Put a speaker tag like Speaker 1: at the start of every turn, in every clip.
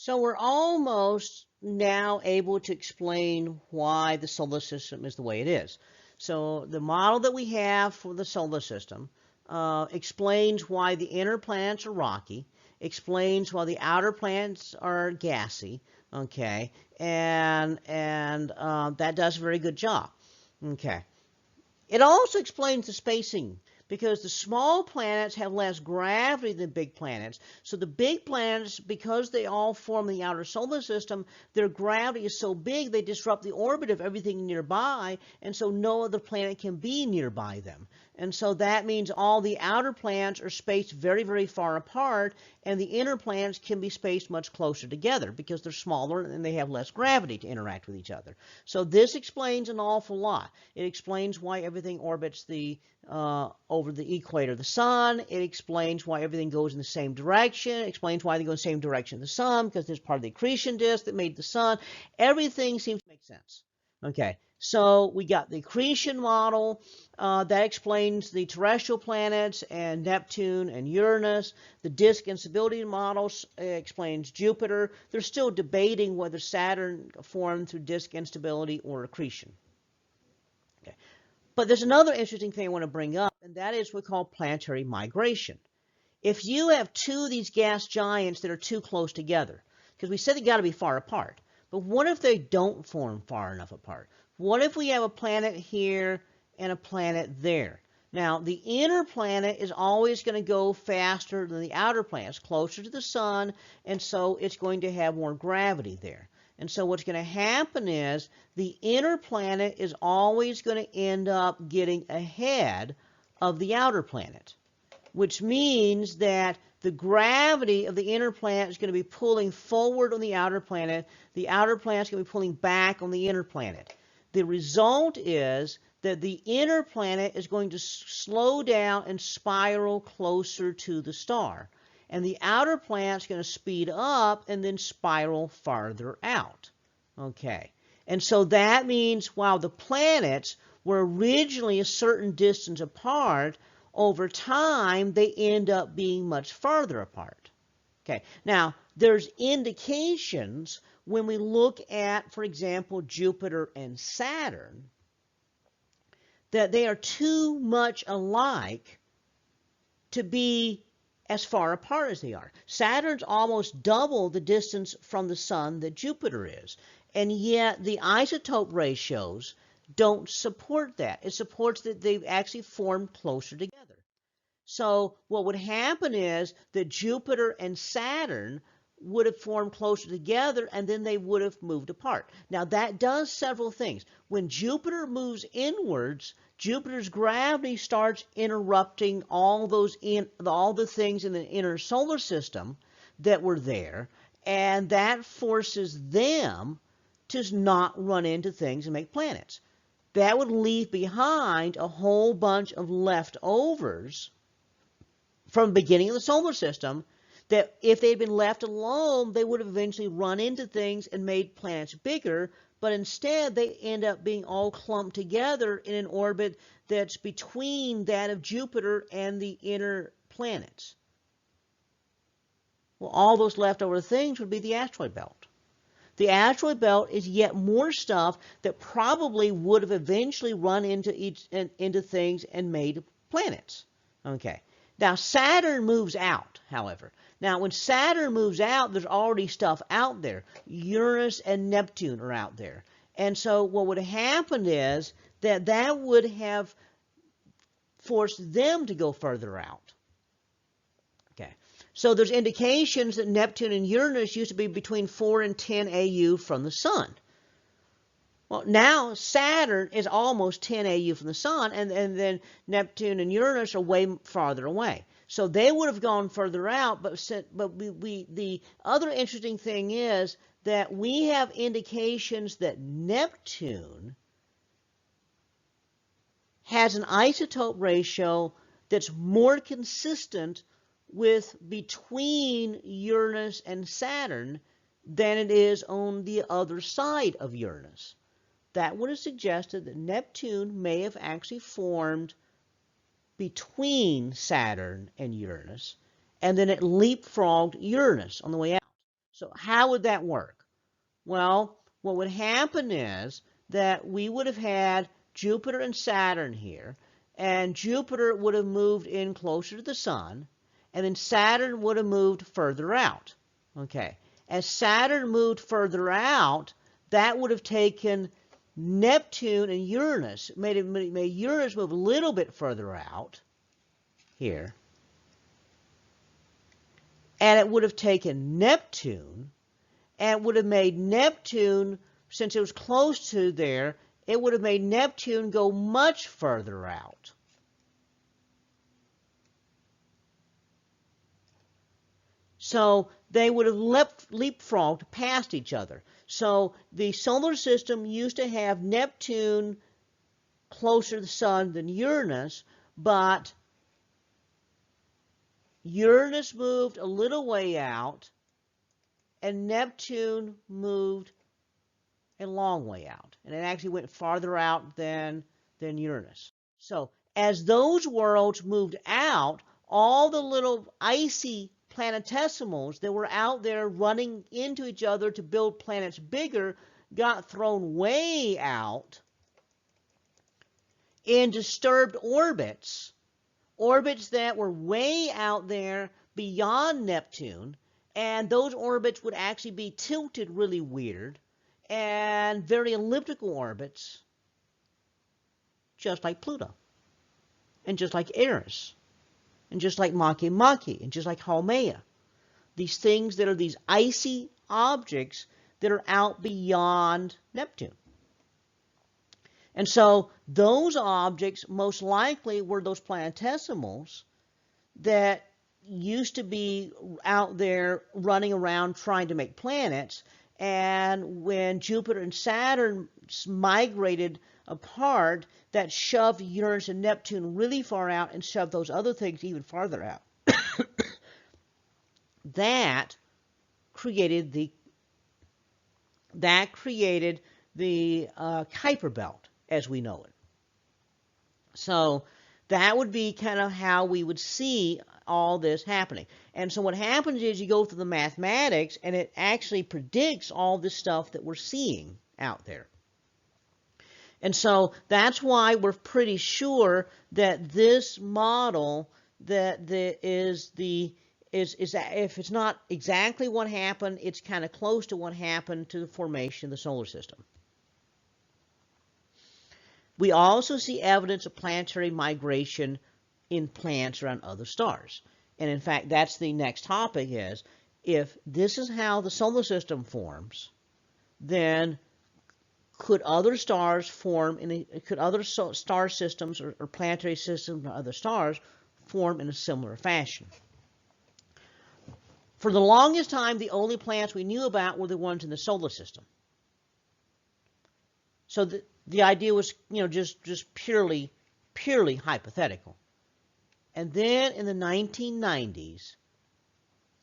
Speaker 1: So we're almost now able to explain why the solar system is the way it is. So the model that we have for the solar system explains why the inner planets are rocky, explains why the outer planets are gassy, okay, and that does a very good job, okay. It also explains the spacing because the small planets have less gravity than big planets. So the big planets, because they all form the outer solar system, their gravity is so big they disrupt the orbit of everything nearby, and so no other planet can be nearby them. And so that means all the outer planets are spaced very, very far apart, and the inner planets can be spaced much closer together because they're smaller and they have less gravity to interact with each other. So this explains an awful lot. It explains why everything orbits over the equator of the sun. It explains why everything goes in the same direction. It explains why they go in the same direction of the sun, because there's part of the accretion disk that made the sun. Everything seems to make sense. Okay, so we got the accretion model that explains the terrestrial planets and Neptune and Uranus. The disk instability model explains Jupiter. They're still debating whether Saturn formed through disk instability or accretion. Okay. But there's another interesting thing I want to bring up, and that is what we call planetary migration. If you have two of these gas giants that are too close together, because we said they got to be far apart, but what if they don't form far enough apart? What if we have a planet here and a planet there? Now, the inner planet is always going to go faster than the outer planet. It's closer to the sun, and so it's going to have more gravity there. And so what's going to happen is the inner planet is always going to end up getting ahead of the outer planet, which means that the gravity of the inner planet is going to be pulling forward on the outer planet. The outer planet is going to be pulling back on the inner planet. The result is that the inner planet is going to slow down and spiral closer to the star. And the outer planet is going to speed up and then spiral farther out. Okay. And so that means while the planets were originally a certain distance apart, over time they end up being much farther apart. Okay. Now, there's indications when we look at, for example, Jupiter and Saturn, that they are too much alike to be as far apart as they are. Saturn's almost double the distance from the sun that Jupiter is, and yet the isotope ratios don't support that. It supports that they've actually formed closer together. So what would happen is that Jupiter and Saturn would have formed closer together, and then they would have moved apart. Now that does several things. When Jupiter moves inwards, Jupiter's gravity starts interrupting all the things in the inner solar system that were there, and that forces them to not run into things and make planets. That would leave behind a whole bunch of leftovers from the beginning of the solar system that if they'd been left alone, they would have eventually run into things and made planets bigger, but instead they end up being all clumped together in an orbit that's between that of Jupiter and the inner planets. Well, all those leftover things would be the asteroid belt. The asteroid belt is yet more stuff that probably would have eventually run into things and made planets. Okay. Now, Saturn moves out, however. Now, when Saturn moves out, there's already stuff out there. Uranus and Neptune are out there. And so what would have happened is that would have forced them to go further out. Okay. So there's indications that Neptune and Uranus used to be between 4 and 10 AU from the sun. Well, now Saturn is almost 10 AU from the sun, and then Neptune and Uranus are way farther away. So they would have gone further out, but the other interesting thing is that we have indications that Neptune has an isotope ratio that's more consistent with between Uranus and Saturn than it is on the other side of Uranus. That would have suggested that Neptune may have actually formed between Saturn and Uranus, and then it leapfrogged Uranus on the way out. So how would that work? Well, what would happen is that we would have had Jupiter and Saturn here, and Jupiter would have moved in closer to the sun, and then Saturn would have moved further out. Okay. As Saturn moved further out, that would have taken Neptune and Uranus, made Uranus move a little bit further out here, and it would have taken Neptune, and it would have made Neptune, since it was close to there, it would have made Neptune go much further out. So they would have leapfrogged past each other. So the solar system used to have Neptune closer to the sun than Uranus, but Uranus moved a little way out, and Neptune moved a long way out. And it actually went farther out than Uranus. So as those worlds moved out, all the little icy planetesimals that were out there running into each other to build planets bigger got thrown way out in disturbed orbits, orbits that were way out there beyond Neptune, and those orbits would actually be tilted really weird, and very elliptical orbits, just like Pluto, and just like Eris, and just like Makemake, and just like Haumea. These things that are these icy objects that are out beyond Neptune. And so those objects most likely were those planetesimals that used to be out there running around trying to make planets. And when Jupiter and Saturn migrated apart, that shoved Uranus and Neptune really far out and shoved those other things even farther out. That created the Kuiper belt as we know it. So that would be kind of how we would see all this happening. And so what happens is you go through the mathematics, and it actually predicts all this stuff that we're seeing out there. And so that's why we're pretty sure that this model is if it's not exactly what happened, it's kind of close to what happened to the formation of the solar system. We also see evidence of planetary migration in planets around other stars. And in fact, that's the next topic is, if this is how the solar system forms, then could other stars form could other star systems or planetary systems or other stars form in a similar fashion? For the longest time, the only planets we knew about were the ones in the solar system. So the idea was, just purely hypothetical. And then in the 1990s,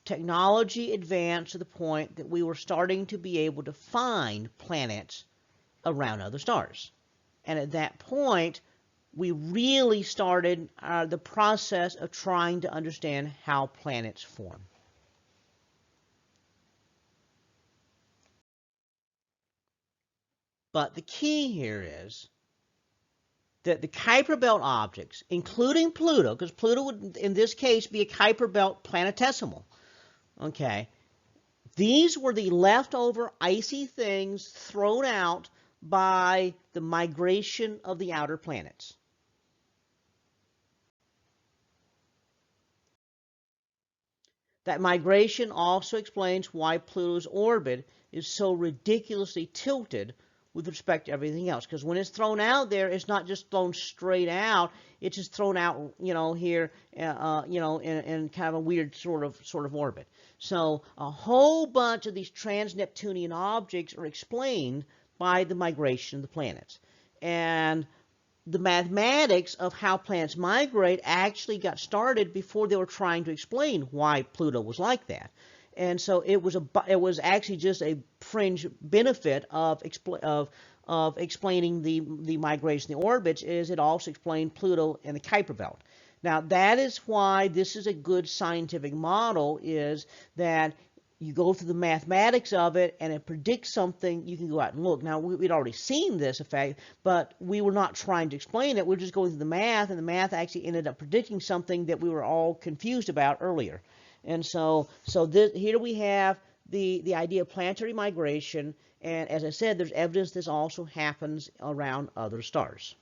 Speaker 1: technology advanced to the point that we were starting to be able to find planets around other stars. And at that point, we really started the process of trying to understand how planets form. But the key here is that the Kuiper belt objects, including Pluto, because Pluto would in this case be a Kuiper belt planetesimal, okay, these were the leftover icy things thrown out by the migration of the outer planets. That migration also explains why Pluto's orbit is so ridiculously tilted with respect to everything else. Because when it's thrown out there, it's not just thrown straight out. It's just thrown out, here, in kind of a weird sort of orbit. So a whole bunch of these trans-Neptunian objects are explained by the migration of the planets. And the mathematics of how planets migrate actually got started before they were trying to explain why Pluto was like that. And so it was actually just a fringe benefit of explaining the migration of the orbits, is it also explained Pluto and the Kuiper belt. Now that is why this is a good scientific model, is that you go through the mathematics of it and it predicts something, you can go out and look. Now, we'd already seen this effect, but we were not trying to explain it. We were just going through the math, and the math actually ended up predicting something that we were all confused about earlier. And so here we have the idea of planetary migration, and as I said, there's evidence this also happens around other stars.